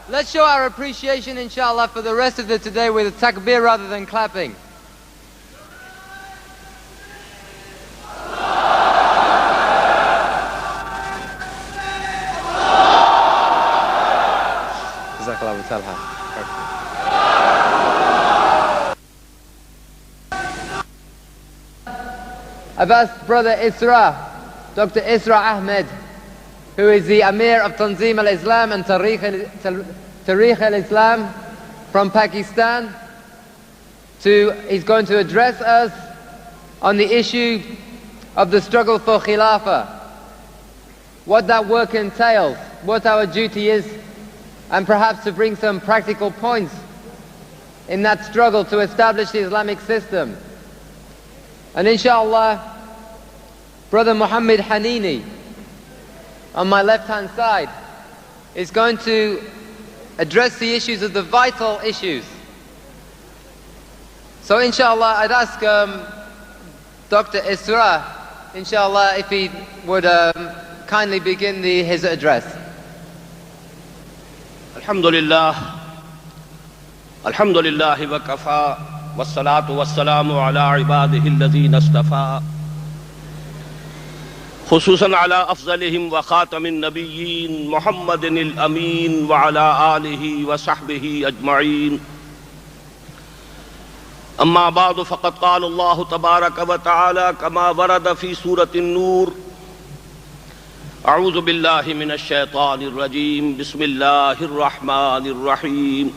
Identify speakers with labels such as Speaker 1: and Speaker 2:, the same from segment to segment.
Speaker 1: let's show our appreciation, inshallah, for the rest of the today with a takbir rather than clapping. I've asked Brother Isra, Dr. Isra Ahmed, who is the Amir of Tanzim al-Islam and Tariq al-Islam from Pakistan, he's going to address us on the issue of the struggle for Khilafah, what that work entails, what our duty is, and perhaps to bring some practical points in that struggle to establish the Islamic system. And inshallah, Brother Muhammad Hanini, on my left-hand side, is going to address the issues of the vital issues. So inshallah, I'd ask Dr. Isra, inshallah, if he would kindly begin his address.
Speaker 2: Alhamdulillah wa kafa wassalatu wassalamu ala ibadihi alladhina istafa khususan ala afzalihim wa khatamin nabiyyin Muhammadin al-amin wa ala alihi wa sahbihi ajma'in. Amma ba'du faqad qala Allah tabaraka wa ta'ala kama warada fi surati an-nur. أعوذ بالله من الشيطان الرجيم بسم الله الرحمن الرحيم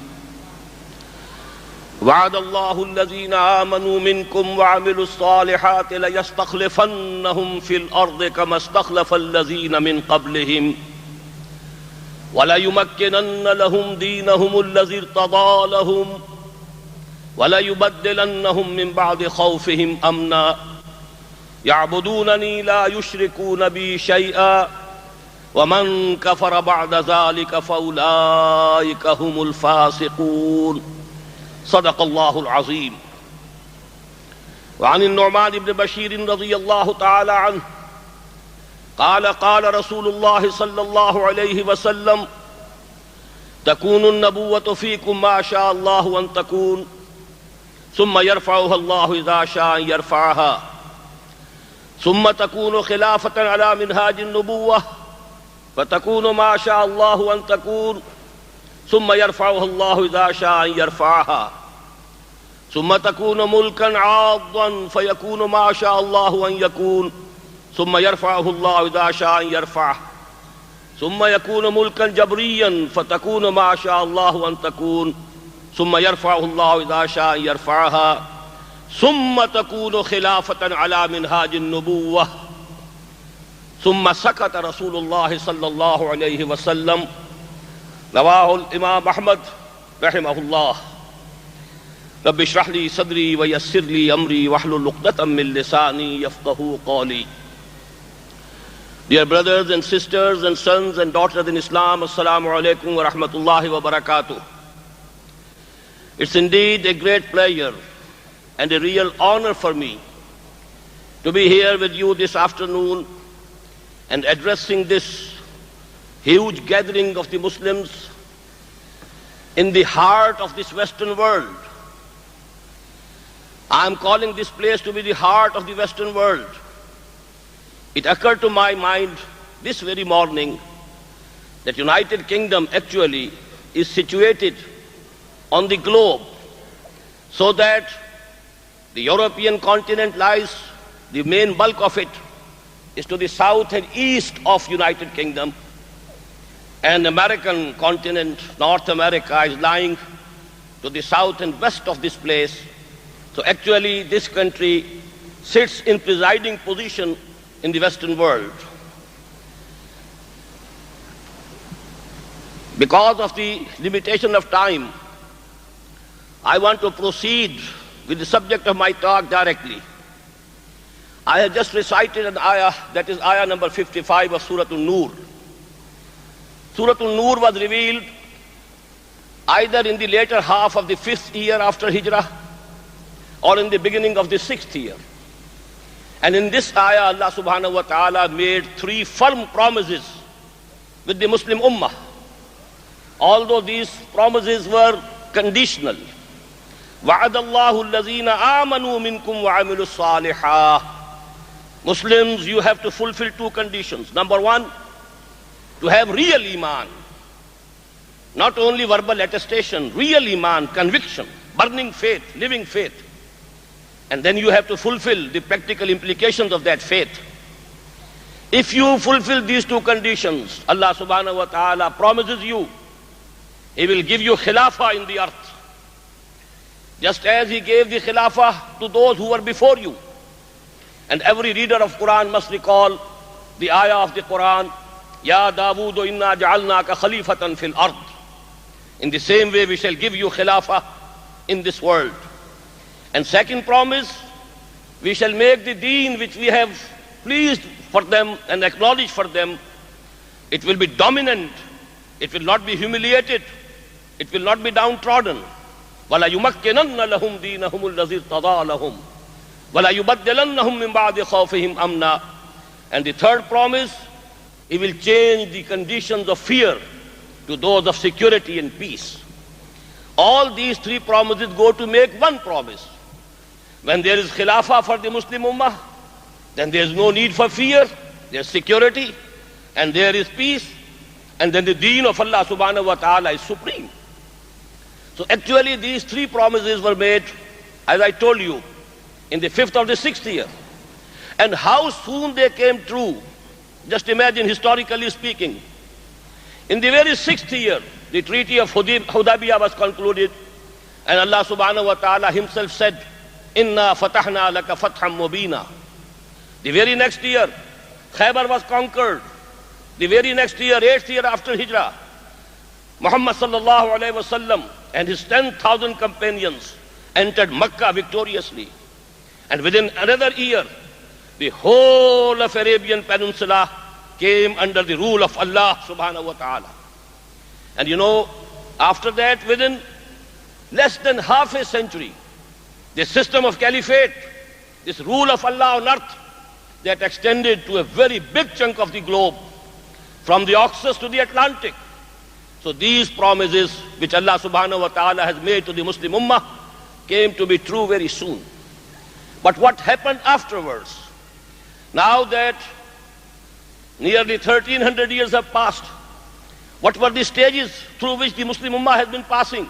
Speaker 2: وعد الله الذين آمنوا منكم وعملوا الصالحات ليستخلفنهم في الأرض كما استخلف الذين من قبلهم وليمكنن لهم دينهم الذي ارتضى لهم وليبدلنهم من بعد خوفهم أمنا يعبدونني لا يشركون بي شيئا ومن كفر بعد ذلك فأولئك هم الفاسقون صدق الله العظيم. وعن النعمان بن بشير رضي الله تعالى عنه قال قال رسول الله صلى الله عليه وسلم تكون النبوة فيكم ما شاء الله أن تكون ثم يرفعها الله إذا شاء أن يرفعها ثم تكون خلافة على منهاج النبوة فتكون ما شاء الله أن تكون ثم يرفعها الله إذا شاء أن يرفعها ثم تكون ملكا عاضا فيكون ما شاء الله أن يكون ثم يرفعه الله إذا شاء أن يرفعه ثم يكون ملكا جبريا فتكون ما شاء الله أن تكون ثم يرفعه الله إذا شاء أن يرفعها ثم تكون خلافة على منهاج النبوة. ثم سكت رسول الله صلى الله عليه وسلم. رواه الإمام أحمد رحمه الله. رب اشرح لي صدري ويسر لي أمري واحلل عقدة من لساني يفقهوا قولي. Dear brothers and sisters and sons and daughters in Islam, Assalamu alaikum wa rahmatullahi wa barakatuh. It's indeed a great pleasure and a real honor for me to be here with you this afternoon and addressing this huge gathering of the Muslims in the heart of this Western world. I am calling this place to be the heart of the Western world. It occurred to my mind this very morning that United Kingdom actually is situated on the globe, so that the European continent lies, the main bulk of it is to the south and east of United Kingdom, and the American continent, North America, is lying to the south and west of this place. So actually this country sits in presiding position in the Western world. Because of the limitation of time, I want to proceed with the subject of my talk directly. I have just recited an ayah, that is ayah number 55 of Surah An-Nur. Surah An-Nur was revealed either in the later half of the 5th year after Hijrah or in the beginning of the 6th year. And in this ayah, Allah subhanahu wa ta'ala made 3 firm promises with the Muslim ummah. although these promises were conditional. وَعَدَ اللَّهُ الَّذِينَ آمَنُوا مِنْكُمْ وَعَمِلُوا الصَّالِحَاتِ. Muslims, you have to fulfill two conditions. Number one, to have real iman. Not only verbal attestation, real iman, conviction, burning faith, living faith. And then you have to fulfill the practical implications of that faith. If you fulfill these two conditions, Allah subhanahu wa ta'ala promises you, He will give you khilafah in the earth. Just as He gave the khilafah to those who were before you. And every reader of Quran must recall the ayah of the Quran, Ya Dawood inna ja'alnaka khalifatan fil ard. In the same way we shall give you khilafah in this world. And second promise, we shall make the deen which we have pleased for them and acknowledged for them, it will be dominant, it will not be humiliated, it will not be downtrodden. وَلَا يُمَكِّنَنَّ لَهُمْ دِينَهُمُ الَّذِي ارْتَضَىٰ لَهُمْ وَلَا يُبَدِّلَنَّهُمْ مِنْ بَعْدِ خَوْفِهِمْ أَمْنًا. And the third promise, He will change the conditions of fear to those of security and peace. All these three promises go to make one promise. When there is khilafah for the Muslim Ummah, then there is no need for fear, there is security, and there is peace, and then the deen of Allah subhanahu wa ta'ala is supreme. So actually these three promises were made, as I told you, in the 5th of the 6th year. And how soon they came true, just imagine historically speaking. In the very 6th year, the Treaty of Hudaybiyah was concluded, and Allah subhanahu wa ta'ala Himself said, Inna fatahna laka fatham mubina. The very next year, Khaybar was conquered. The very next year, 8th year after Hijrah, Muhammad sallallahu alayhi wa sallam and his 10,000 companions entered Makkah victoriously. And within another year, the whole of Arabian Peninsula came under the rule of Allah subhanahu wa ta'ala. And you know, after that, within less than half a century, the system of caliphate, this rule of Allah on earth, that extended to a very big chunk of the globe, from the Oxus to the Atlantic. So these promises which Allah subhanahu wa ta'ala has made to the Muslim Ummah came to be true very soon. But what happened afterwards? Now that nearly 1300 years have passed, what were the stages through which the Muslim Ummah has been passing?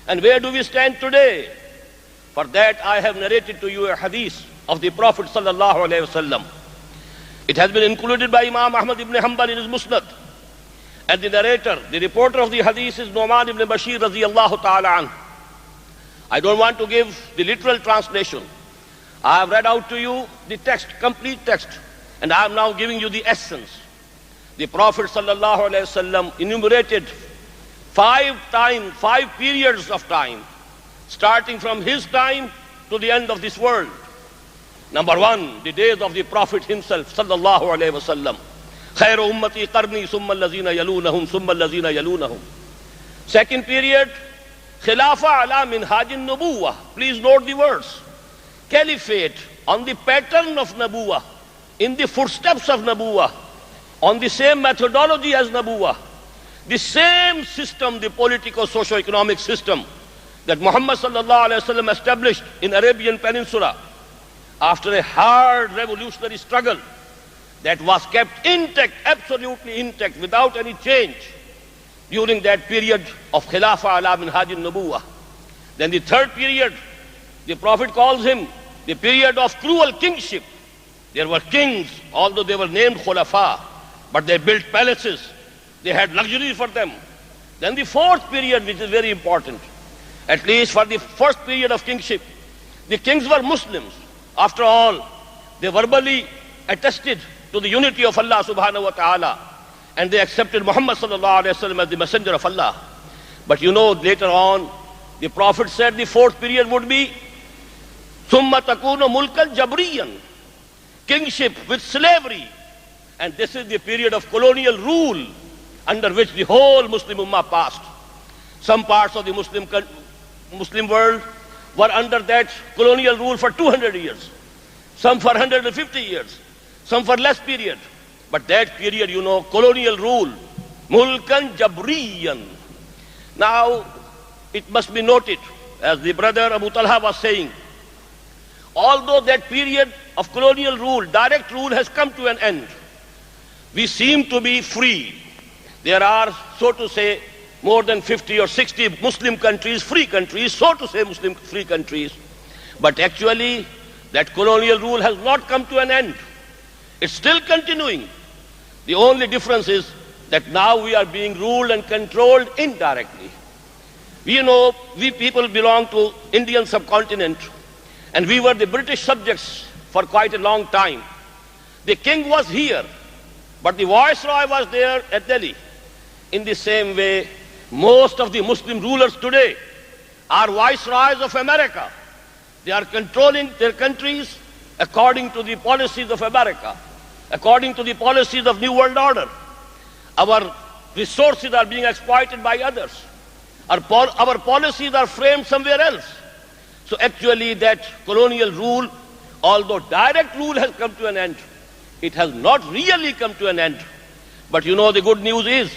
Speaker 2: And where do we stand today? For that I have narrated to you a hadith of the Prophet sallallahu alaihi wasallam. It has been included by Imam Ahmad ibn Hanbal in his Musnad. And the narrator, the reporter of the hadith is Nu'man ibn Bashir radiyallahu ta'ala anhu. I don't want to give the literal translation. I have read out to you the text, complete text, and I am now giving you the essence. The Prophet sallallahu alaihi wasallam enumerated 5 periods of time, starting from his time to the end of this world. Number one, the days of the Prophet himself, sallallahu alayhi wa sallam. Khairu ummati qarni summa allazina yalunahum summa allazina yalunahum. Second period, Khilafah ala minhajin nubuwah. Please note the words. Caliphate on the pattern of Nabuwah, in the footsteps of Nabuwah, on the same methodology as Nabuwah. The same system, the politico-socio-economic system that Muhammad sallallahu alayhi wa sallam established in Arabian Peninsula after a hard revolutionary struggle that was kept intact, absolutely intact, without any change during that period of Khilafah ala minhajin nubuwah. Then the third period, the Prophet calls him the period of cruel kingship. There were kings, although they were named Khulafa, but they built palaces, they had luxury for them. Then the fourth period, which is very important, at least for the first period of kingship, the kings were Muslims. After all, they verbally attested to the unity of Allah subhanahu wa ta'ala, and they accepted Muhammad sallallahu alayhi wa sallam as the messenger of Allah. But you know, later on, the Prophet said the fourth period would be Summa takunu mulkan jabriyan, kingship with slavery. And this is the period of colonial rule under which the whole Muslim Ummah passed. Some parts of the Muslim world were under that colonial rule for 200 years, some for 150 years, some for less period. But that period, you know, colonial rule, mulkan jabriyan, Now, it must be noted, as the brother Abu Talha was saying, although that period of colonial rule, direct rule, has come to an end, we seem to be free. There are, so to say, more than 50 or 60 Muslim countries, free countries, so to say Muslim free countries. But actually, that colonial rule has not come to an end. It's still continuing. The only difference is that now we are being ruled and controlled indirectly. We know we people belong to Indian subcontinent, and we were the British subjects for quite a long time. The king was here, but the viceroy was there at Delhi. In the same way, most of the Muslim rulers today are viceroys of America. They are controlling their countries according to the policies of America, according to the policies of New World Order. Our resources are being exploited by others. Our policies are framed somewhere else. So actually that colonial rule, although direct rule has come to an end, it has not really come to an end. But you know, the good news is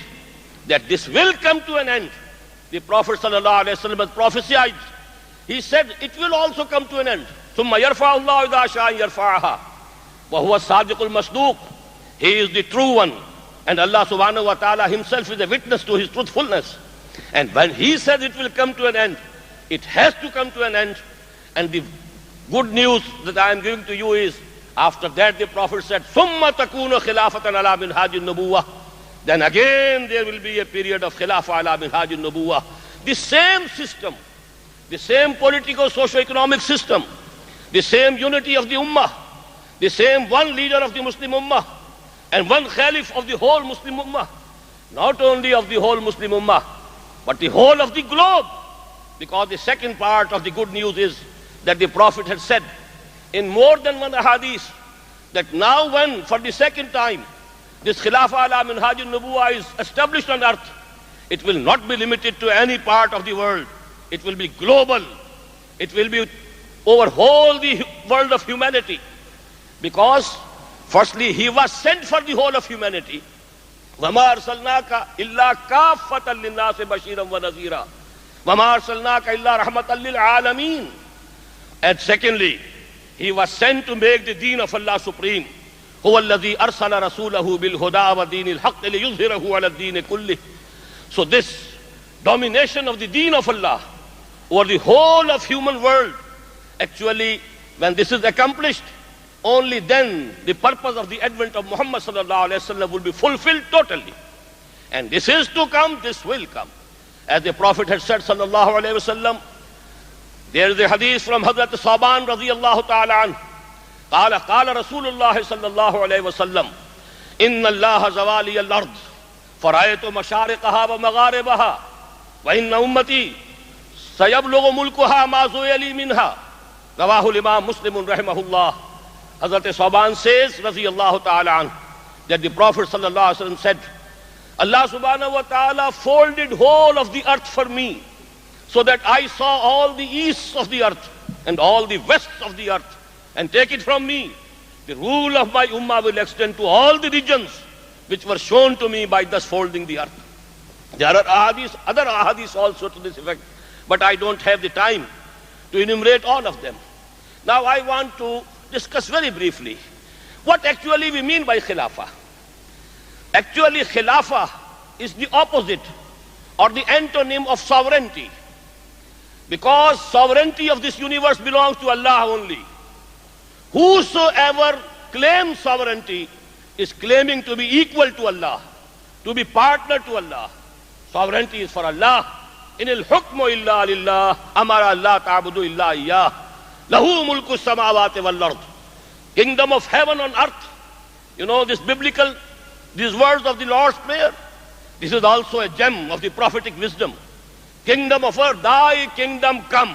Speaker 2: that this will come to an end. The Prophet ﷺ has prophesied. He said it will also come to an end. ثُمَّ يَرْفَعُ اللَّهُ إِذَا شَاءَ يَرْفَعَهَا وَهُوَ الصَّادِقُ الْمَصْدُوقُ. He is the true one. And Allah subhanahu wa ta'ala himself is a witness to his truthfulness. And when he said it will come to an end, it has to come to an end. And the good news that I am giving to you is, after that the Prophet said, ثُمَّ تَكُونُ خِلَافَةً عَلَى مِنْهَاجِ النُّبُوَّةِ. Then again there will be a period of khilafah ala minhaj al-nubuwah. The same system, the same political socio-economic system, the same unity of the ummah, the same one leader of the Muslim ummah, and one caliph of the whole Muslim ummah. Not only of the whole Muslim ummah, but the whole of the globe. Because the second part of the good news is that the Prophet had said in more than one hadith that now when for the second time this Khilafah ala Minhaj al-Nubuwah is established on earth, it will not be limited to any part of the world. It will be global. It will be over whole the world of humanity. Because firstly, he was sent for the whole of humanity. وَمَا أَرْسَلْنَاكَ إِلَّا كَافَّةً لِلنَّاسِ بَشِيرًا وَنَذِيرًا وَمَا أَرْسَلْنَاكَ إِلَّا رَحْمَةً لِلْعَالَمِينَ. And secondly, he was sent to make the deen of Allah supreme. هو الذي أرسل رسوله بالهدى ودين الحق ليظهره على الدين كله. So this domination of the deen of Allah over the whole of human world, actually when this is accomplished, only then the purpose of the advent of Muhammad sallallahu alaihi wasallam will be fulfilled totally. And this is to come, this will come. As the Prophet had said sallallahu alaihi wasallam, there is a hadith from Hazrat Saban radiyallahu ta'ala anhu. قال رسول الله صلى الله عليه وسلم إن الله زوالي الأرض فرأيت مشارقها ومغاربها وإن أمتي سيبلغ ملكها ما زويلي منها. رواه الإمام مسلم رحمه الله. Hazrat Saban says رضي الله تعالى عنه that the Prophet صلى الله عليه وسلم said, Allah subhanahu wa ta'ala folded whole of the earth for me, so that I saw all the easts of the earth and all the wests of the earth. And take it from me, the rule of my ummah will extend to all the regions which were shown to me by thus folding the earth. There are other ahadith also to this effect, but I don't have the time to enumerate all of them. Now I want to discuss very briefly what actually we mean by khilafah. Actually, khilafah is the opposite or the antonym of sovereignty, because sovereignty of this universe belongs to Allah only. Whosoever claims sovereignty is claiming to be equal to Allah, to be partner to Allah. Sovereignty is for Allah. Inil hukmu illa lillah, amara Allah ta'budu illa iyyah. Lahu mulku samawati wal ard. Kingdom of heaven on earth. You know this biblical, these words of the Lord's Prayer. This is also a gem of the prophetic wisdom. Kingdom of earth, thy kingdom come,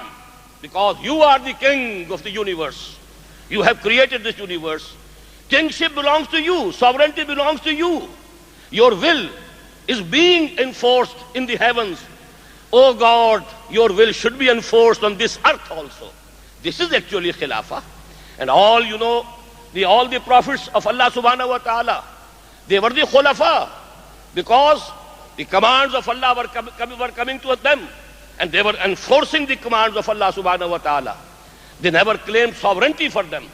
Speaker 2: because you are the king of the universe. You have created this universe. Kingship belongs to you. Sovereignty belongs to you. Your will is being enforced in the heavens. Oh God, your will should be enforced on this earth also. This is actually khilafah. And all, you know, all the prophets of Allah subhanahu wa ta'ala, they were the khulafa, because The commands of Allah were coming to them, and they were enforcing the commands of Allah subhanahu wa ta'ala. They never claimed sovereignty for them.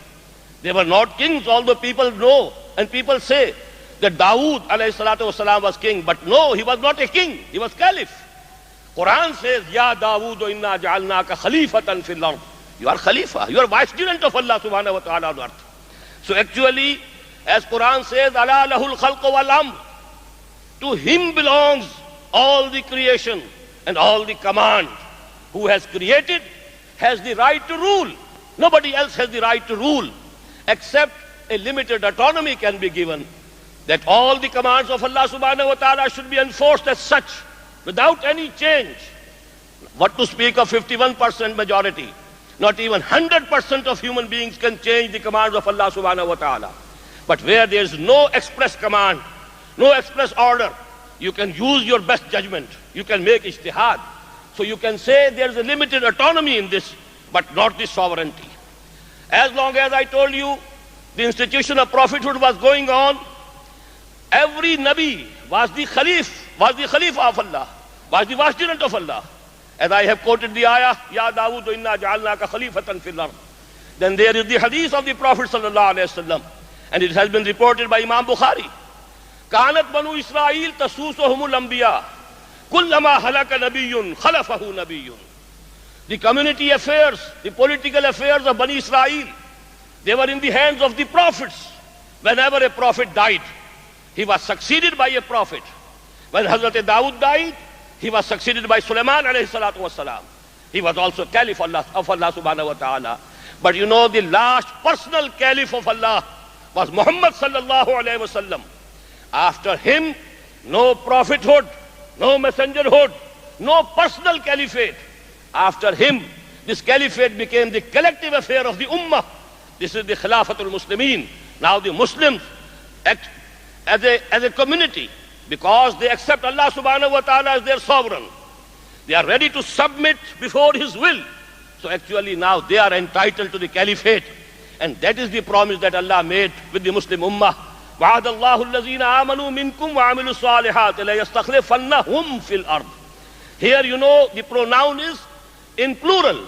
Speaker 2: They were not kings, although people know and people say that Dawood alayhi salatu wasalam was king. But no, he was not a king, he was caliph. Quran says, Ya Dawood inna ja'alnaka khalifatan fil ard. You are khalifa, you are vicegerent of Allah subhanahu wa ta'ala on earth. So actually, as Quran says, Ala lahul khalqu wal amr. To him belongs all the creation and all the command. Who has created has the right to rule. Nobody else has the right to rule, except a limited autonomy can be given, that all the commands of Allah subhanahu wa ta'ala should be enforced as such, without any change. What to speak of 51% majority? Not even 100% of human beings can change the commands of Allah subhanahu wa ta'ala. But where there is no express command, no express order, you can use your best judgment. You can make ijtihad. So you can say there is a limited autonomy in this, but not the sovereignty. As long as I told you the institution of prophethood was going on, every Nabi was the Khalifa of Allah, was the vicegerent of Allah. As I have quoted the ayah, Ya Dawood inna ja'alnaka khalifatan fil ard. Then there is the hadith of the Prophet sallallahu alaihi wasallam, and it has been reported by Imam Bukhari. Kanat banu Israel tasusuhumul anbiya kullama halaka nabiyyun khalafahu nabiyyun. The community affairs, the political affairs of Bani Israel, they were in the hands of the prophets. Whenever a prophet died, he was succeeded by a prophet. When Hazrat Dawood died, he was succeeded by Sulaiman alayhi salatu wasalam. He was also caliph of Allah subhanahu wa ta'ala. But you know, the last personal caliph of Allah was Muhammad sallallahu alayhi wa sallam. After him, no prophethood, no messengerhood, no personal caliphate. After him, this caliphate became the collective affair of the ummah. This is the Khilafatul Muslimin. Now the Muslims act as a community, because they accept Allah subhanahu wa ta'ala as their sovereign. They are ready to submit before His will. So actually now they are entitled to the caliphate. And that is the promise that Allah made with the Muslim ummah. وَعَدَ اللَّهُ الَّذِينَ آمَنُوا مِنْكُمْ وَعَمِلُوا الصَّالِحَاتِ لَيَسْتَخْلِفَنَّهُمْ فِي الْأَرْضِ. Here you know the pronoun is in plural.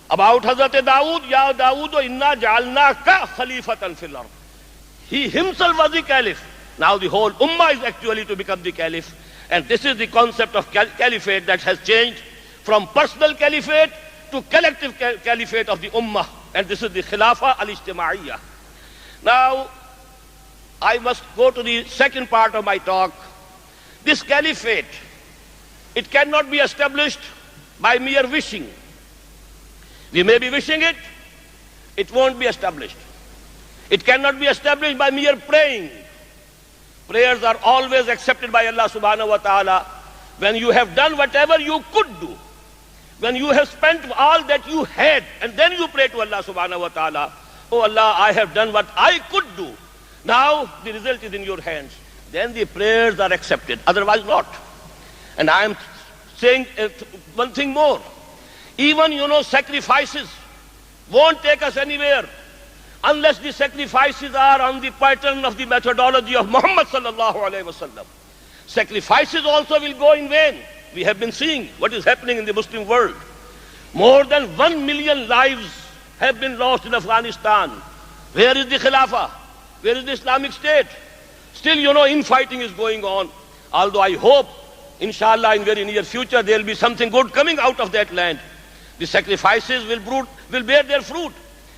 Speaker 2: About Hazrat Dawood, Ya Dawood inna ja'alnaka khalifatan fil ard. He himself was the caliph. Now the whole ummah is actually to become the caliph. And this is the concept of caliphate that has changed from personal caliphate to collective caliphate of the ummah. And this is the Khilafa al-Ijtimaiyya. Now, I must go to the second part of my talk. This caliphate, it cannot be established by mere wishing. We may be wishing it, it won't be established. It cannot be established by mere praying. Prayers are always accepted by Allah subhanahu wa ta'ala when you have done whatever you could do. When you have spent all that you had, and then you pray to Allah subhanahu wa ta'ala, Oh Allah, I have done what I could do. Now the result is in your hands. Then the prayers are accepted, otherwise not. And I am saying one thing more. Even, sacrifices won't take us anywhere unless the sacrifices are on the pattern of the methodology of Muhammad sallallahu alaihi wasallam. Sacrifices also will go in vain. We have been seeing what is happening in the Muslim world. More than 1 million lives have been lost in Afghanistan. Where is the Khilafah? Where is the Islamic State? Still, infighting is going on. Although I hope, inshallah, in very near future, there will be something good coming out of that land. The sacrifices will bear their fruit.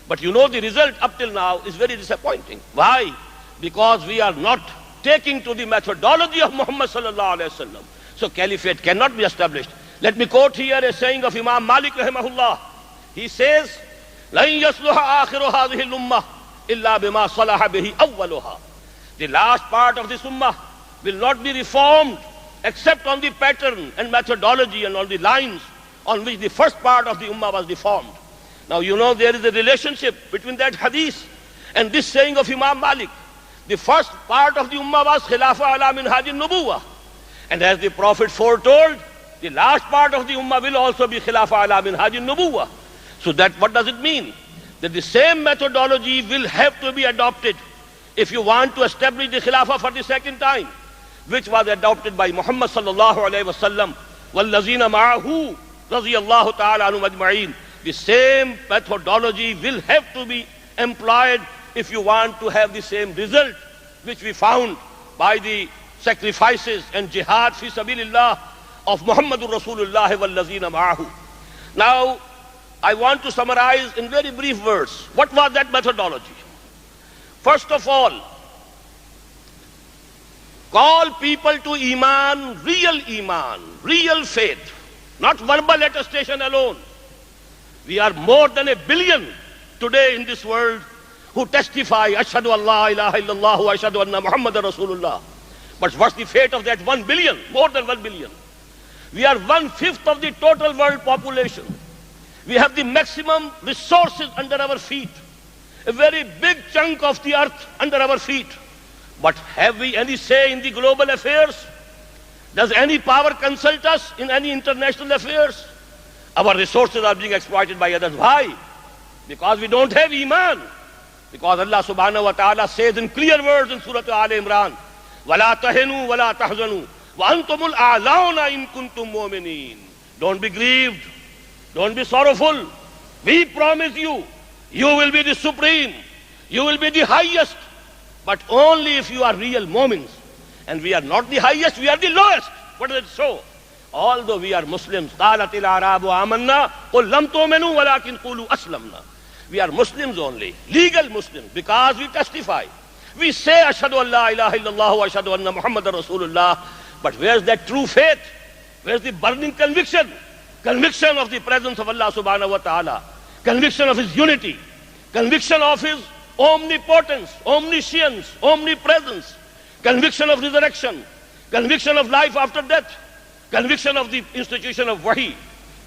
Speaker 2: But the result up till now is very disappointing. Why? Because we are not taking to the methodology of Muhammad sallallahu alaihi wasallam. So caliphate cannot be established. Let me quote here a saying of Imam Malik rahimahullah. He says, لَن يَصْلُحَ آخِرُ هَذِهِ الْأُمَّةِ إِلَّا بِمَا صَلَحَ بِهِ أَوَّلُهَا. The last part of this ummah will not be reformed except on the pattern and methodology and on the lines on which the first part of the ummah was reformed. Now there is a relationship between that hadith and this saying of Imam Malik. The first part of the ummah was Khilafa ala minhaj an-nubuwah. And as the Prophet foretold, the last part of the ummah will also be Khilafa ala minhaj an-nubuwah. So that what does it mean? That the same methodology will have to be adopted if you want to establish the Khilafah for the second time. which was adopted by Muhammad sallallahu alayhi wasallam, وَالَّذِينَ مَعَهُ رَضِيَ اللَّهُ تَعَالَى عَنْهُمْ أَجْمَعِينَ. The same methodology will have to be employed if you want to have the same result which we found by the sacrifices and jihad fi sabilillah of Muhammadur Rasulullah وَالَّذِينَ مَعَهُ. Now, I want to summarize in very brief words. What was that methodology? First of all, call people to Iman, real faith, not verbal attestation alone. We are more than 1 billion today in this world who testify, Ashhadu an la ilaha illallah wa ashhadu anna Muhammadan Rasulullah. But what's the fate of that 1 billion? More than 1 billion. We are 1/5 of the total world population. We have the maximum resources under our feet, a very big chunk of the earth under our feet. But have we any say in the global affairs? Does any power consult us in any international affairs? Our resources are being exploited by others. Why? Because we don't have Iman. Because Allah subhanahu wa ta'ala says in clear words in Surah Al Imran, وَلَا تَهِنُوا وَلَا تَحْزَنُوا وَأَنْتُمُ الْأَعْلَوْنَ إِن كُنتُم مُؤْمِنِينَ. Don't be grieved. Don't be sorrowful. We promise you, you will be the supreme. You will be the highest. But only if you are real Mu'mins. And we are not the highest, we are the lowest. What does it show? Although we are Muslims, قَالَتِ الْأَعْرَابُ آمَنَّا قُلْ لَمْ تُؤْمِنُوا وَلَكِنْ قُولُوا أَسْلَمْنَا. We are Muslims only, legal Muslims, because we testify. We say, Ashhadu an la ilaha illallah wa ashhadu anna Muhammadan Rasulullah. But where's that true faith? Where's the burning conviction? Conviction of the presence of Allah subhanahu wa ta'ala. Conviction of His unity. Conviction of His omnipotence, omniscience, omnipresence. Conviction of resurrection. Conviction of life after death. Conviction of the institution of Wahi.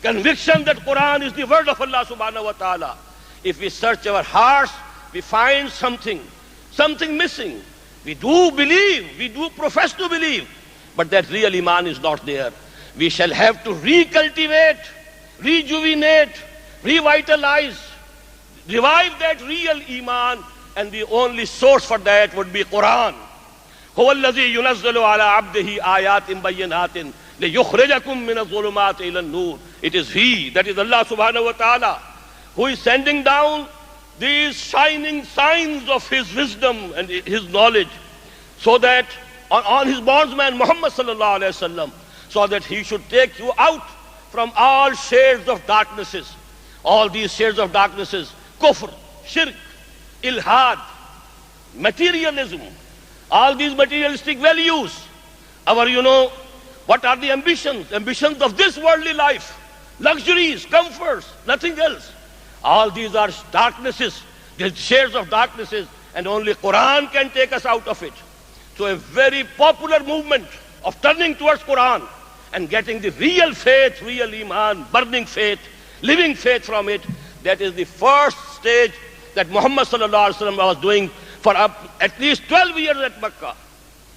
Speaker 2: Conviction that Quran is the word of Allah subhanahu wa ta'ala. If we search our hearts, we find something missing. We do believe, we do profess to believe, but that real Iman is not there. We shall have to recultivate, rejuvenate, revitalize, revive that real Iman, and the only source for that would be Quran. هو الذي ينزل على عبده آيات بينات ليخرجكم من الظلمات إلى النور. It is He, that is Allah subhanahu wa ta'ala, who is sending down these shining signs of His wisdom and His knowledge, so that on His bondsman Muhammad sallallahu alaihi wasallam, so that he should take you out from all shades of darknesses. All these shades of darknesses, kufr, shirk, ilhad, materialism, all these materialistic values, what are the ambitions? Ambitions of this worldly life, luxuries, comforts, nothing else. All these are darknesses, the shades of darknesses, and only Quran can take us out of it. So a very popular movement of turning towards Quran and getting the real faith, real Iman, burning faith, living faith from it, that is the first stage that Muhammad sallallahu alaihi wasallam was doing for at least 12 years at Makkah.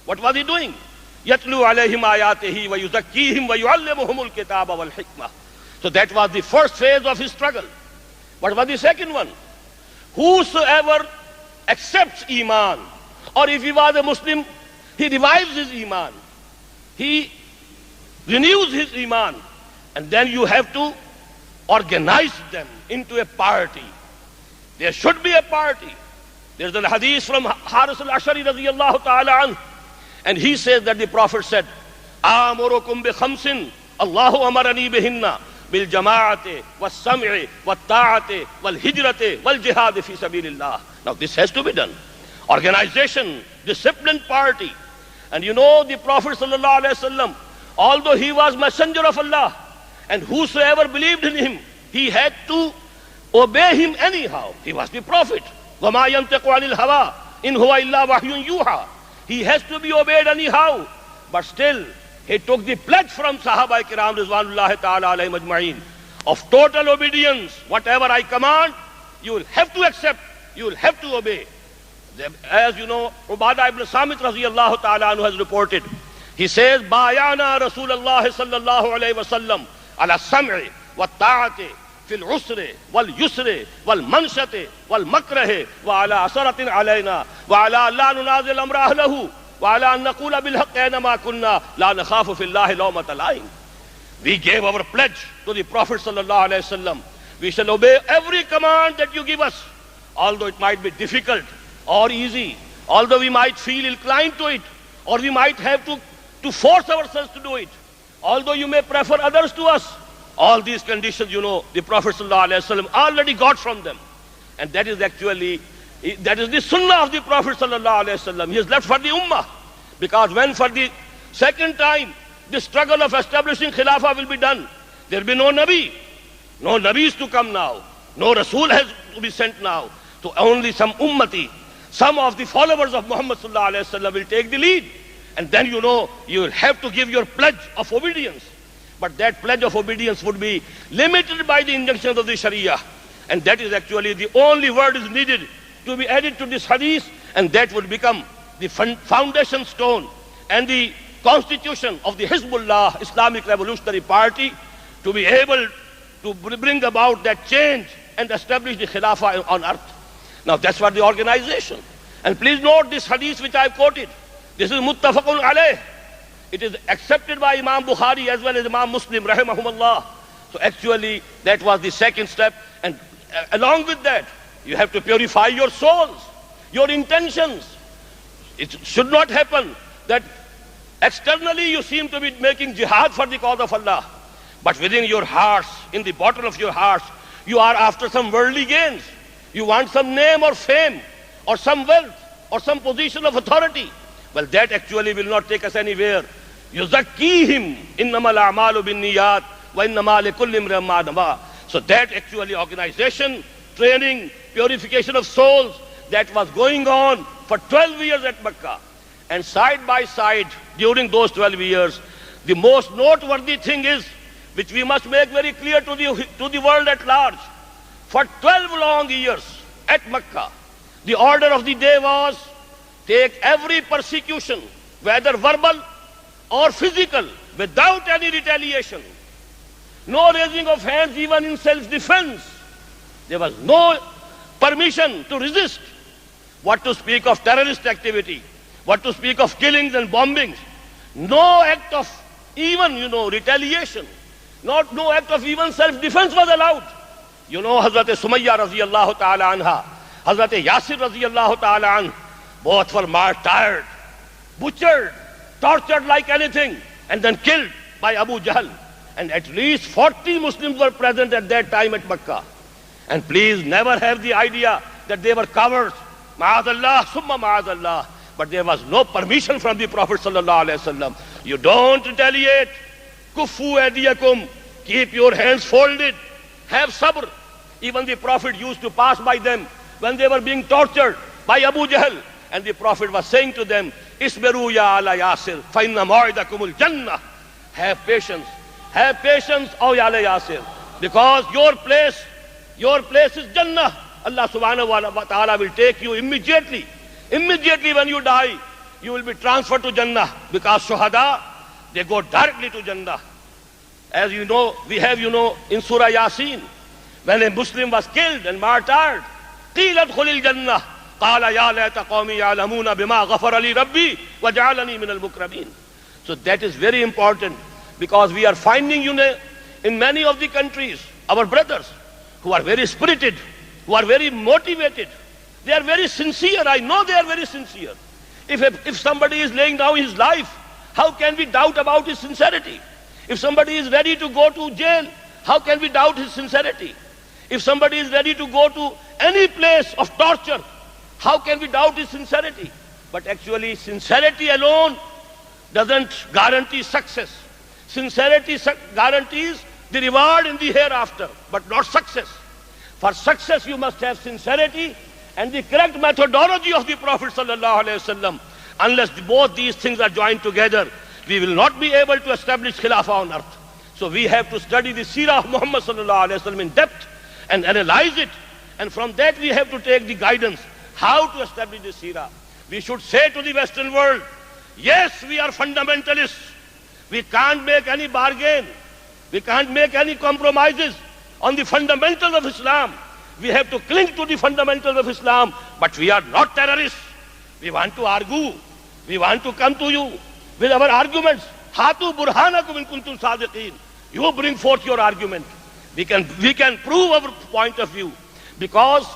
Speaker 2: What was he doing? يَتْلُو عَلَيْهِمْ آيَاتِهِ وَيُزَكِّيهِمْ وَيُعَلِّمُهُمُ الْكِتَابَ وَالْحِكْمَةَ. So that was the first phase of his struggle. What was the second one? Whosoever accepts Iman, or if he was a Muslim, he revives his Iman, he renews his Iman, and then you have to organize them into a party. There should be a party. There's a hadith from Haris al-Ashari radiyallahu ta'ala anhu, and he says that the Prophet said, "Amurukum bi khamsin, Allahu amarani bihinna, bil jama'ati, was sam'i, was ta'ati, wal hijrati, wal jihad fi sabilillah." Now this has to be done. Organization, disciplined party. And the Prophet sallallahu alaihi wasallam, although he was messenger of Allah, and whosoever believed in him, he had to obey him anyhow. He was the Prophet. وَمَا يَنْتِقُ عَنِ الْهَوَىٰ إِنْ هُوَ إِلَّا وَحْيٌ يُوحَىٰ. He has to be obeyed anyhow. But still, he took the pledge from Sahaba Kiram Rizwanullahi ta'ala alayhim ajma'in of total obedience. Whatever I command, you will have to accept, you will have to obey. As you know, Ubadah ibn Samit radiyallahu ta'ala anhu has reported. He says, "Bayana Rasulullah sallallahu alayhi wa sallam ala sam'i wa ta'ati fil usri wal yusri wal manshati wal makrahi wa ala asaratin alayna wa ala la nunazil amra ahlahu وعلى أن نقول بالحق أينما كنا لا نخاف في الله لومة لائم. We gave our pledge to the Prophet sallallahu alaihi wasallam. We shall obey every command that you give us, although it might be difficult or easy, although we might feel inclined to it, or we might have to force ourselves to do it, although you may prefer others to us. All these conditions, the Prophet sallallahu alaihi wasallam already got from them. And that is the sunnah of the Prophet sallallahu alaihi wasallam. He has left for the ummah. Because when for the second time the struggle of establishing Khilafah will be done, there will be no Nabi. No Nabi is to come now. No Rasul has to be sent now. So only some ummati, some of the followers of Muhammad sallallahu alaihi wasallam will take the lead. And then you will have to give your pledge of obedience. But that pledge of obedience would be limited by the injunctions of the Sharia. And that is actually the only word is needed to be added to this hadith, and that would become the foundation stone and the constitution of the Hizbullah Islamic Revolutionary Party, to be able to bring about that change and establish the Khilafah on earth. Now that's what the organization. And please note this hadith which I have quoted. This is muttafaqun alayh. It is accepted by Imam Bukhari as well as Imam Muslim rahimahumullah. So actually that was the second step. And along with that, you have to purify your souls, your intentions. It should not happen that externally you seem to be making jihad for the cause of Allah, but within your hearts, in the bottom of your hearts, you are after some worldly gains. You want some name or fame or some wealth or some position of authority. Well, that actually will not take us anywhere. يُزَكِّيهِمْ إِنَّمَا الْأَعْمَالُ بِالنِّيَّاتِ وَإِنَّمَا لِكُلِّ امْرِئٍ مَّا نَوَىٰ. So that actually organization, training, purification of souls, that was going on for 12 years at Mecca. And side by side, during those 12 years, the most noteworthy thing is, which we must make very clear to the world at large, for 12 long years at Mecca, the order of the day was, take every persecution, whether verbal or physical, without any retaliation. No raising of hands even in self-defense. There was no permission to resist. What to speak of terrorist activity, what to speak of killings and bombings. No act of even, retaliation. No act of even self-defense was allowed. Hazrat Sumayya radiyallahu ta'ala anha, Hazrat Yasir radiyallahu ta'ala anh, both were martyred, butchered, tortured like anything, and then killed by Abu Jahl. And at least 40 Muslims were present at that time at Mecca. And please never have the idea that they were cowards. Ma'azallah, summa ma'azallah. But there was no permission from the Prophet sallallahu alaihi wasallam. You don't retaliate. Kuffu adiyakum. Keep your hands folded. Have sabr. Even the Prophet used to pass by them when they were being tortured by Abu Jahl. And the Prophet was saying to them, Isbiru ya ala Yasir, fa inna maw'idakumul jannah. Have patience. Have patience, O ya ala Yasir. Because your place is Jannah. Allah subhanahu wa ta'ala will take you immediately. Immediately when you die, you will be transferred to Jannah. Because Shuhada, they go directly to Jannah. As you know, we have, in Surah Yasin, when a Muslim was killed and martyred, قِيلَ ادْخُلِ الْجَنَّةِ قَالَ يَا لَيْتَ قَوْمِي يَعْلَمُونَ بِمَا غَفَرَ لِي رَبِّي وَجَعَلَنِي مِنَ الْمُكْرَمِينَ. So that is very important, because we are finding, in many of the countries, our brothers who are very spirited, who are very motivated, they are very sincere. I know they are very sincere. If somebody is laying down his life, how can we doubt about his sincerity? If somebody is ready to go to jail, how can we doubt his sincerity? If somebody is ready to go to any place of torture, how can we doubt his sincerity? But actually, sincerity alone doesn't guarantee success. Sincerity guarantees the reward in the hereafter, but not success. For success, you must have sincerity and the correct methodology of the Prophet sallallahu alaihi wasallam. Unless both these things are joined together, we will not be able to establish Khilafah on earth. So we have to study the seerah of Muhammad sallallahu alaihi wasallam in depth and analyze it. And from that we have to take the guidance how to establish the seerah. We should say to the Western world, yes, we are fundamentalists. We can't make any bargain. We can't make any compromises on the fundamentals of Islam. We have to cling to the fundamentals of Islam, but we are not terrorists. We want to argue. We want to come to you with our arguments. Hatu burhanakum in kuntum sadiqeen. You bring forth your argument. We can prove our point of view, because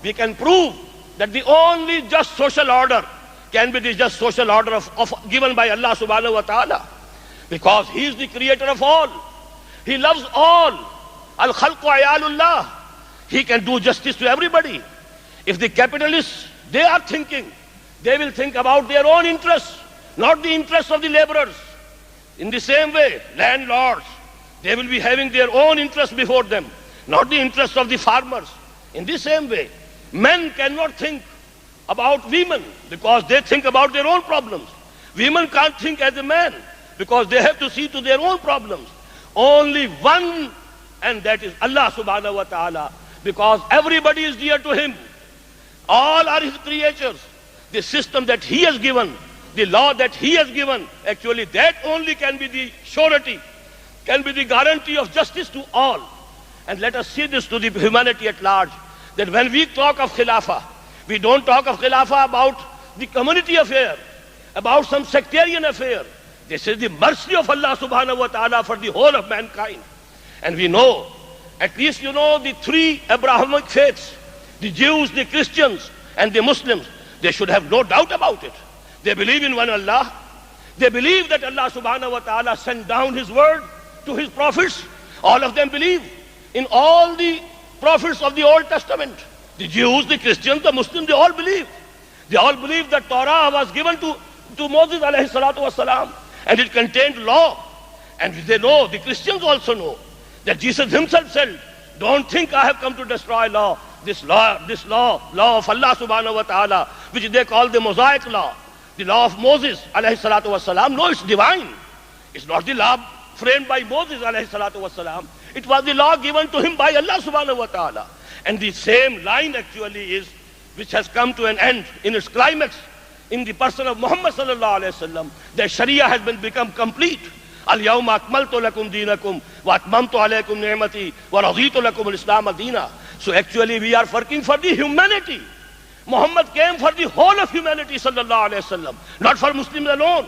Speaker 2: we can prove that the only just social order can be the just social order of given by Allah subhanahu wa ta'ala, because He is the creator of all. He loves all. Al-khalqu ayalullah. He can do justice to everybody. If the capitalists, they are thinking, they will think about their own interests, not the interests of the laborers. In the same way, landlords, they will be having their own interests before them, not the interests of the farmers. In the same way, men cannot think about women because they think about their own problems. Women can't think as a man because they have to see to their own problems. Only one, and that is Allah subhanahu wa ta'ala, because everybody is dear to Him. All are His creatures. The system that He has given, the law that He has given, actually that only can be the surety, can be the guarantee of justice to all. And let us see this to the humanity at large, that when we talk of Khilafah, we don't talk of Khilafah about the community affair, about some sectarian affair. This is the mercy of Allah subhanahu wa ta'ala for the whole of mankind. And we know, at least you know, the three Abrahamic faiths, the Jews, the Christians, and the Muslims, they should have no doubt about it. They believe in one Allah. They believe that Allah subhanahu wa ta'ala sent down His word to His prophets. All of them believe in all the prophets of the Old Testament. The Jews, the Christians, the Muslims, they all believe. They all believe that Torah was given to Moses alayhi salatu wasalam, and it contained law. And they know, the Christians also know, that Jesus Himself said, don't think I have come to destroy law. This law of Allah subhanahu wa ta'ala, which they call the Mosaic law, the law of Moses alayhi salatu wasalam. No, it's divine. It's not the law framed by Moses alayhi salatu wasalam. It was the law given to him by Allah subhanahu wa ta'ala. And the same line actually is, which has come to an end in its climax in the person of Muhammad sallallahu alayhi wasallam, that Sharia has become complete. Al-yawma akmaltu lakum deenakum wa atmamtu alaykum ni'mati wa raditu lakum al-islam deena. So actually we are working for the humanity. Muhammad came for the whole of humanity sallallahu alayhi wasallam, not for Muslims alone.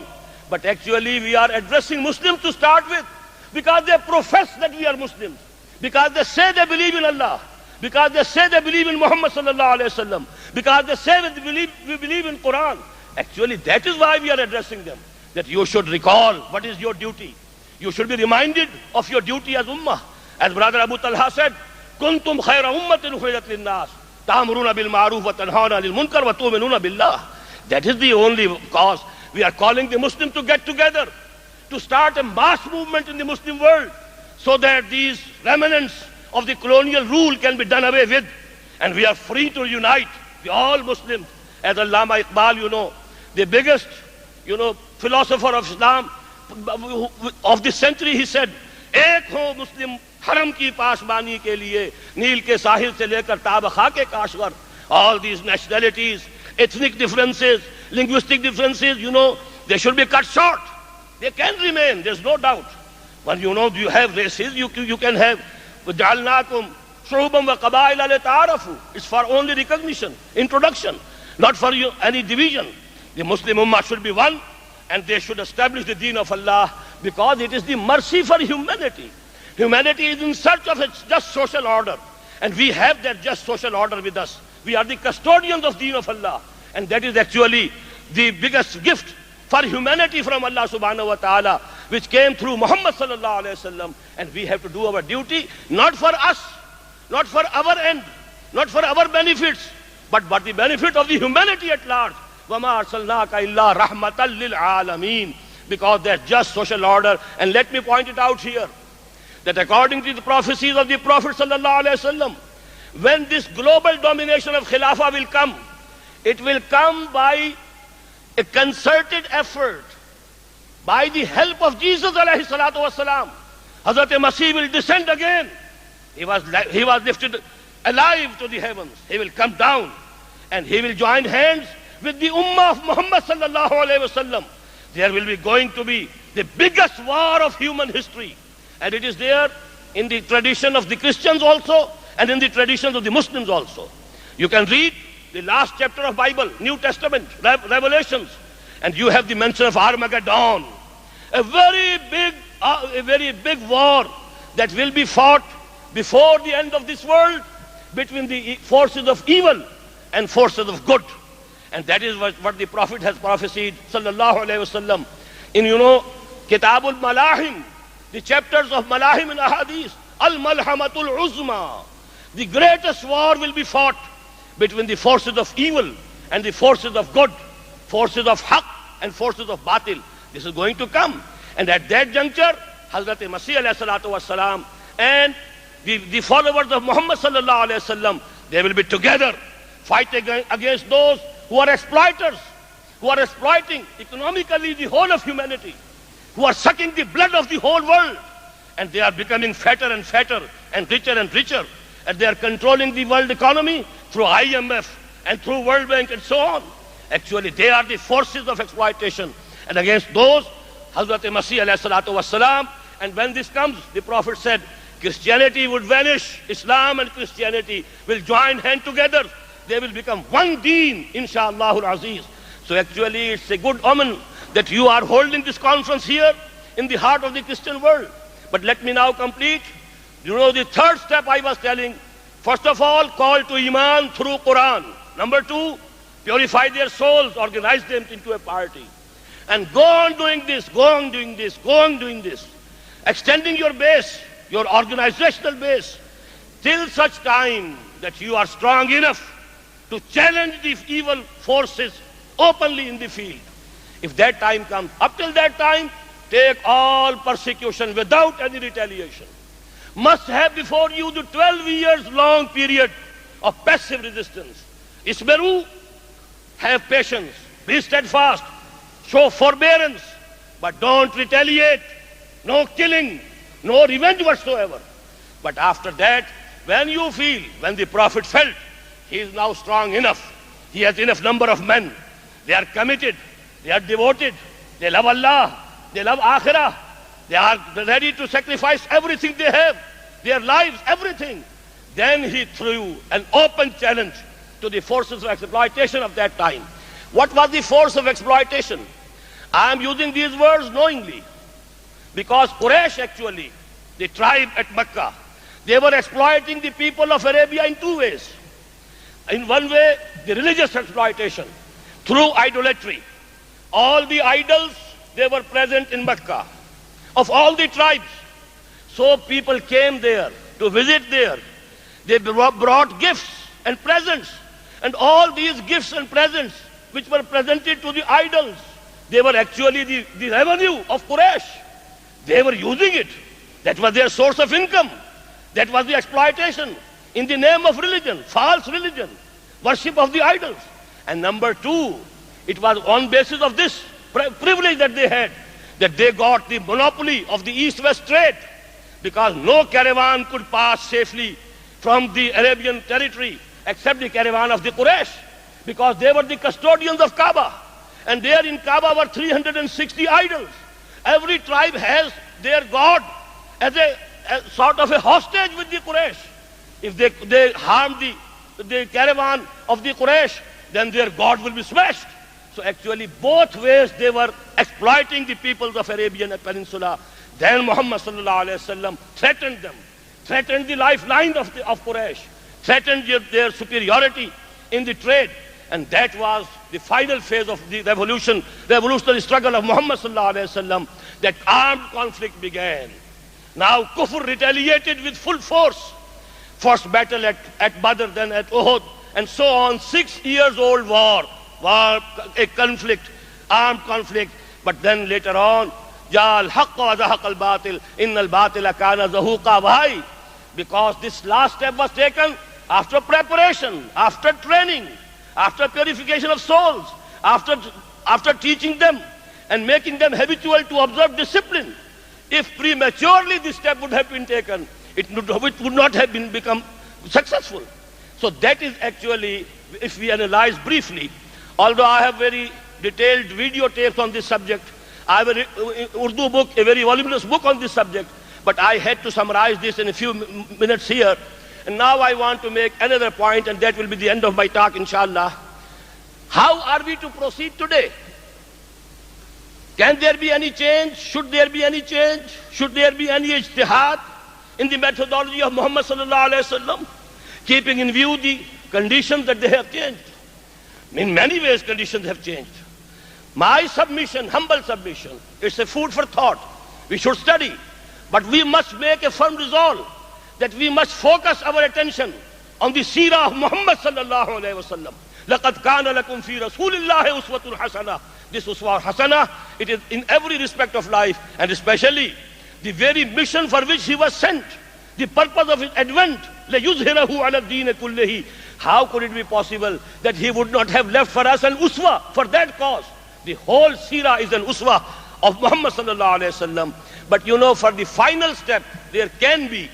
Speaker 2: But actually we are addressing Muslims to start with, because they profess that we are Muslims, because they say they believe in Allah, because they say they believe in Muhammad sallallahu alayhi wasallam, because they say we believe in Quran. Actually that is why we are addressing them, that you should recall what is your duty. You should be reminded of your duty as ummah. As brother Abu Talha said, kuntum khayra ummatin ukhrijat linnas ta'muruna bil ma'ruf wa tanhauna 'anil munkar wa tu'minuna billah. That is the only cause. We are calling the Muslims to get together, to start a mass movement in the Muslim world, so that these remnants of the colonial rule can be done away with, and we are free to unite all Muslims. As Allama Iqbal, you know, the biggest, philosopher of Islam of this century, he said, "Ek ho Muslim haram ki pasbani ke liye, Neel ke sahil se lekar Tabakha ke kashgar." All these nationalities, ethnic differences, linguistic differences, they should be cut short. They can remain, there's no doubt. But you have races, you can have وَجَعَلْنَاكُمْ شُعُوبًا وَقَبَائِلَ لِتَعَارَفُوا. It's for only recognition, introduction, not for any division. The Muslim Ummah should be one, and they should establish the deen of Allah, because it is the mercy for humanity. Humanity is in search of a just social order, and we have that just social order with us. We are the custodians of deen of Allah, and that is actually the biggest gift for humanity from Allah subhanahu wa ta'ala, which came through Muhammad sallallahu alayhi wasallam. And we have to do our duty, not for us, not for our end, not for our benefits, but the benefit of the humanity at large. وَمَا أَرْسَلْنَاكَ إِلَّا رَحْمَةً لِلْعَالَمِينَ. Because there's just social order. And let me point it out here, that according to the prophecies of the Prophet sallallahu alayhi wasallam, when this global domination of Khilafah will come, it will come by a concerted effort, by the help of Jesus alayhi salatu wasalam. Hazrat Masih will descend again. He was lifted alive to the heavens. He will come down, and he will join hands with the ummah of Muhammad sallallahu alayhi wasallam. There will be going to be the biggest war of human history, and it is there in the tradition of the Christians also, and in the traditions of the Muslims also. You can read the last chapter of Bible, New Testament, Revelations. And you have the mention of Armageddon, a very big war that will be fought before the end of this world between the forces of evil and forces of good. And that is what the Prophet has prophesied, sallallahu alayhi wasallam, in, Kitabul Malahim, the chapters of Malahim and Ahadith, Al-Malhamatul Uzma. The greatest war will be fought between the forces of evil and the forces of good, forces of Haqq and forces of Batil. This is going to come. And at that juncture, Hazrat Masih alayhi salatu wassalam and the followers of Muhammad sallallahu alayhi wasallam, they will be together fighting against those who are exploiters, who are exploiting economically the whole of humanity, who are sucking the blood of the whole world, and they are becoming fatter and fatter and richer, and they are controlling the world economy through IMF and through World Bank and so on. Actually, they are the forces of exploitation, and against those, Hazrat Masih alayhi salatu wassalam, and when this comes, the Prophet said, Christianity would vanish, Islam and Christianity will join hand together. They will become one deen, inshaAllah al-Aziz. So actually it's a good omen that you are holding this conference here in the heart of the Christian world. But let me now complete. The third step I was telling, first of all, call to Iman through Quran. Number 2, purify their souls, organize them into a party. And go on doing this, extending your base, your organizational base, till such time that you are strong enough to challenge the evil forces openly in the field. If that time comes, up till that time, take all persecution without any retaliation. Must have before you the 12 years long period of passive resistance. Ismeru, have patience, be steadfast, show forbearance, but don't retaliate, no killing, no revenge whatsoever. But after that, when you feel, when the Prophet felt, he is now strong enough, he has enough number of men, they are committed, they are devoted, they love Allah, they love Akhirah, they are ready to sacrifice everything they have, their lives, everything. Then he threw an open challenge to the forces of exploitation of that time. What was the force of exploitation? I am using these words knowingly, because Quraysh actually, the tribe at Mecca, they were exploiting the people of Arabia in 2 ways. In one way, the religious exploitation, through idolatry. All the idols, they were present in Mecca, of all the tribes. So people came there to visit there. They brought gifts and presents. And all these gifts and presents which were presented to the idols, they were actually the revenue of Quraysh. They were using it. That was their source of income. That was the exploitation in the name of religion, false religion, worship of the idols. And number 2, it was on basis of this privilege that they had, that they got the monopoly of the east-west trade, because no caravan could pass safely from the Arabian territory except the caravan of the Quraysh, because they were the custodians of Kaaba. And there in Kaaba were 360 idols. Every tribe has their god as a sort of a hostage with the Quraysh. If they harm the caravan of the Quraysh, then their god will be smashed. So actually both ways they were exploiting the peoples of Arabian Peninsula. Then Muhammad sallallahu alaihi wasallam threatened them, threatened the lifeline of Quraysh, threatened their superiority in the trade. And that was the final phase of the revolutionary struggle of Muhammad sallallahu alaihi wasallam, that armed conflict began. Now Kufr retaliated with full force. First battle at Badr, then at Uhud, and so on. 6 years old war, a conflict, armed conflict. But then later on, Ja al-haqq wa zahaqa al-batil, inna al-batila kana zahuqa. Why? Because this last step was taken after preparation, after training, after purification of souls, after teaching them and making them habitual to observe discipline. If prematurely this step would have been taken, it would not have become successful. So that is actually, if we analyze briefly, although I have very detailed videotapes on this subject, I have an Urdu book, a very voluminous book on this subject, but I had to summarize this in a few minutes here. And now I want to make another point, and that will be the end of my talk, inshallah. How are we to proceed today? Can there be any change? Should there be any change? Should there be any ijtihad in the methodology of Muhammad sallallahu alaihi wasallam, keeping in view the conditions that they have changed? In many ways conditions have changed. My submission, humble submission, it's a food for thought. We should study, but we must make a firm resolve that we must focus our attention on the seerah of Muhammad sallallahu alaihi wasallam. لَقَدْ كَانَ لَكُمْ فِي رَسُولِ اللَّهِ أُسْوَةٌ حَسَنَةٌ. This uswa hasana, it is in every respect of life, and especially the very mission for which he was sent, the purpose of his advent, لَيُظْهِرَهُ عَلَى الدِّينِ كُلِّهِ. How could it be possible that he would not have left for us an uswa for that cause? The whole seerah is an uswa of Muhammad sallallahu alaihi wasallam. But you know, for the final step, there can be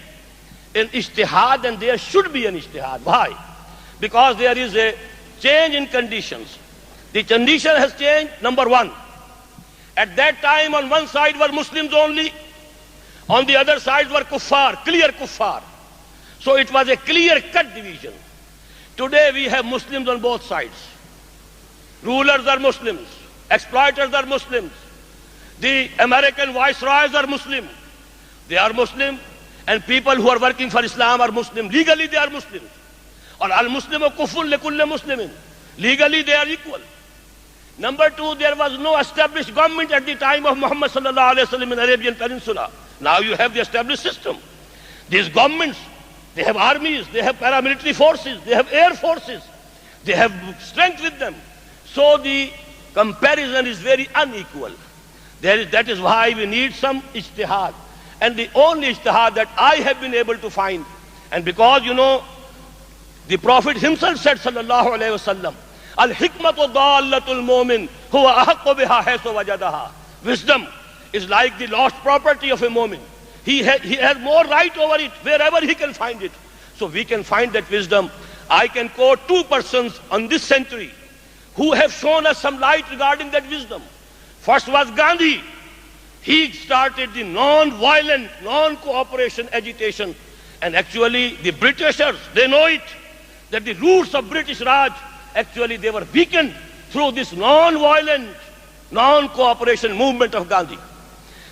Speaker 2: an ijtihad, and there should be an ijtihad. Why? Because there is a change in conditions. The condition has changed. Number one, at that time on one side were Muslims only, on the other side were kuffar, clear kuffar. So it was a clear-cut division. Today we have Muslims on both sides. Rulers are Muslims, exploiters are Muslims, the American viceroys are Muslim. They are Muslim, and people who are working for Islam are Muslim. Legally they are Muslims. Or al-Muslimu kufun li kulli muslimin. Legally they are equal. Number two, there was no established government at the time of Muhammad sallallahu alaihi wasallam in Arabian Peninsula. Now you have the established system. These governments, they have armies, they have paramilitary forces, they have air forces, they have strength with them. So the comparison is very unequal. That is why we need some ijtihad. And the only ijtihad that I have been able to find, and because you know, the Prophet himself said sallallahu alaihi wasallam, Al-hikmatu dallatul mu'min huwa ahaqqu biha haythu wajadaha. Wisdom is like the lost property of a mu'min. He has more right over it wherever he can find it. So we can find that wisdom. I can quote two persons on this century who have shown us some light regarding that wisdom. First was Gandhi. He started the non-violent, non-cooperation agitation. And actually the Britishers, they know it, that the roots of British Raj, actually they were weakened through this non-violent, non-cooperation movement of Gandhi.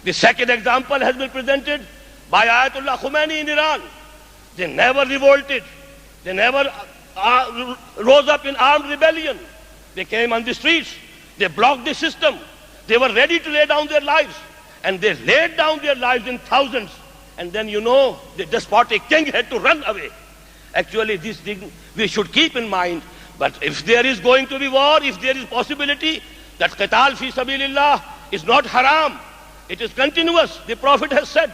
Speaker 2: The second example has been presented by Ayatollah Khomeini in Iran. They never revolted. They never rose up in armed rebellion. They came on the streets. They blocked the system. They were ready to lay down their lives. And they laid down their lives in thousands. And then you know, the despotic king had to run away. Actually, this thing we should keep in mind. But if there is going to be war, if there is possibility that qital fi sabilillah is not haram, it is continuous. The Prophet has said,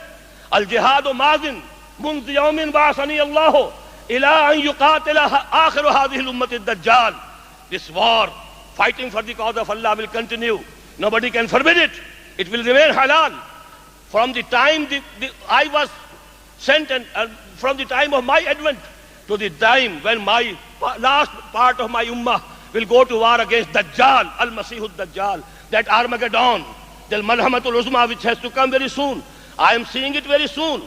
Speaker 2: Al-jihadu mazin munz yawmin ba'asani Allahu ila an yuqatila akhiru hadhihi al-ummati ad-dajjal. This war, fighting for the cause of Allah, will continue. Nobody can forbid it. It will remain halal. From the time I was sent, and from the time of my advent to the time when my last part of my ummah will go to war against Dajjal, Al-Masih al-Dajjal, that Armageddon, the Malhamatul Uzma, which has to come very soon. I am seeing it very soon.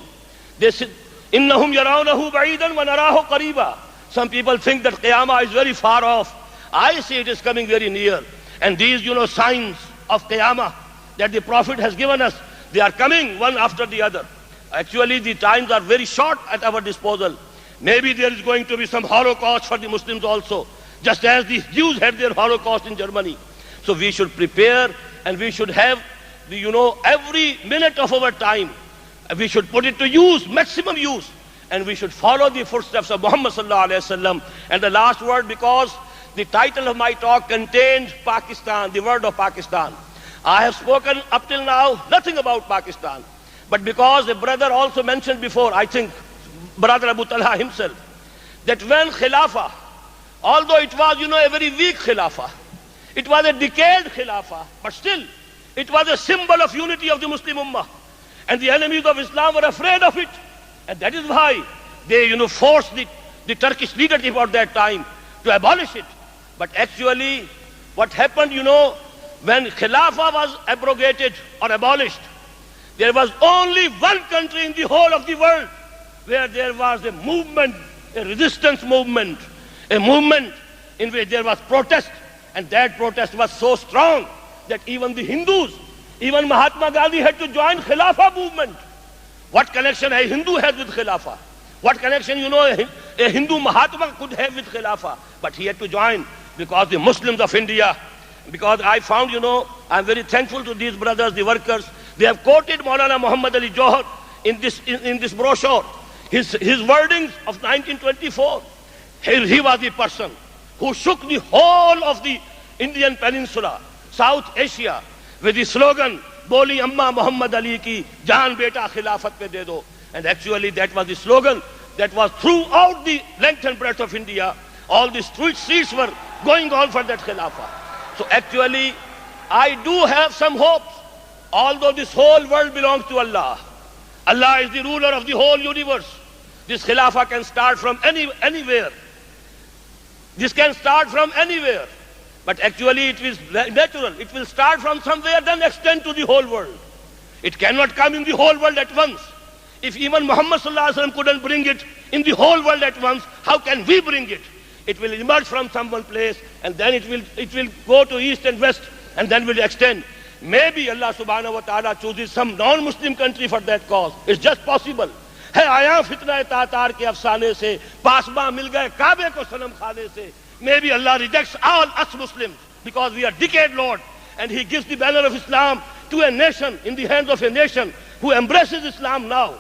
Speaker 2: They said, Innahum yarawnahu ba'idan wa narahu qariba. Some people think that Qiyamah is very far off. I see it is coming very near. And these, you know, signs of Qiyamah that the Prophet has given us, they are coming one after the other. Actually, the times are very short at our disposal. Maybe there is going to be some Holocaust for the Muslims also, just as the Jews had their Holocaust in Germany. So we should prepare, and we should have, you know, every minute of our time, we should put it to use, maximum use, and we should follow the footsteps of Muhammad sallallahu alaihi wasallam. And the last word, because the title of my talk contains Pakistan, the word of Pakistan. I have spoken up till now nothing about Pakistan, but because the brother also mentioned before, I think Brother Abu Talha himself, that when Khilafah, although it was, you know, a very weak Khilafah, it was a decayed Khilafah, but still, it was a symbol of unity of the Muslim Ummah. And the enemies of Islam were afraid of it. And that is why they, you know, forced the Turkish leadership at that time to abolish it. But actually, what happened, you know, when Khilafah was abrogated or abolished, there was only one country in the whole of the world where there was a movement, a resistance movement, a movement in which there was protest, and that protest was so strong that even the Hindus Even Mahatma Gandhi had to join Khilafah movement. What connection a Hindu has with Khilafah? What connection, a Hindu Mahatma could have with Khilafah? But he had to join because the Muslims of India, because I found, I'm very thankful to these brothers, the workers. They have quoted Maulana Muhammad Ali Johar in this brochure. His wordings of 1924. He was the person who shook the whole of the Indian Peninsula, South Asia, with the slogan, Boli Amma Muhammad Ali ki Jaan Beta Khilafat pe de do. And actually that was the slogan that was throughout the length and breadth of India. All the streets were going on for that Khilafah. So actually, I do have some hopes. Although this whole world belongs to Allah, Allah is the ruler of the whole universe. This Khilafah can start from anywhere. This can start from anywhere. But actually it is natural. It will start from somewhere, then extend to the whole world. It cannot come in the whole world at once. If even Muhammad sallallahu alaihi wasallam couldn't bring it in the whole world at once, how can we bring it? It will emerge from some one place, and then it will go to east and west, and then will extend. Maybe Allah subhanahu wa ta'ala chooses some non-Muslim country for that cause. It's just possible. ہے آیا فتنہ تاتار کے افسانے سے، پاسباں مل گئے کعبے کو صنم خانے سے. Maybe Allah rejects all us Muslims because we are decayed Lord, and He gives the banner of Islam to a nation, in the hands of a nation who embraces Islam now.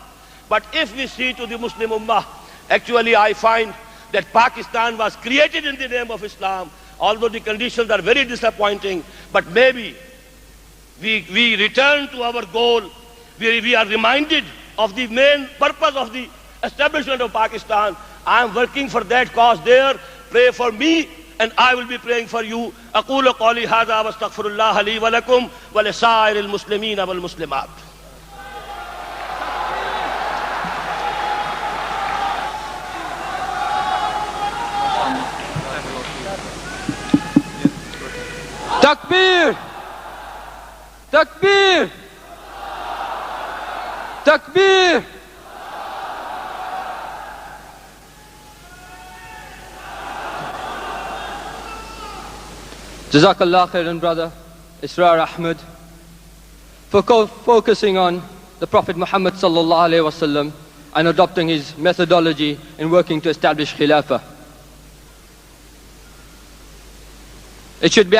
Speaker 2: But if we see to the Muslim Ummah, actually I find that Pakistan was created in the name of Islam, although the conditions are very disappointing. But maybe we return to our goal. We are reminded of the main purpose of the establishment of Pakistan. I am working for that cause there. Pray for me, and I will be praying for you. أقول قولي هذا واستغفر الله لي ولكم ولسائر المسلمين والمسلمات.
Speaker 1: Takbir! Takbir! Takbir! Jazakallah khairan, brother Israr Ahmed, for focusing on the Prophet Muhammad sallallahu alaihi wasallam and adopting his methodology in working to establish Khilafah. It should be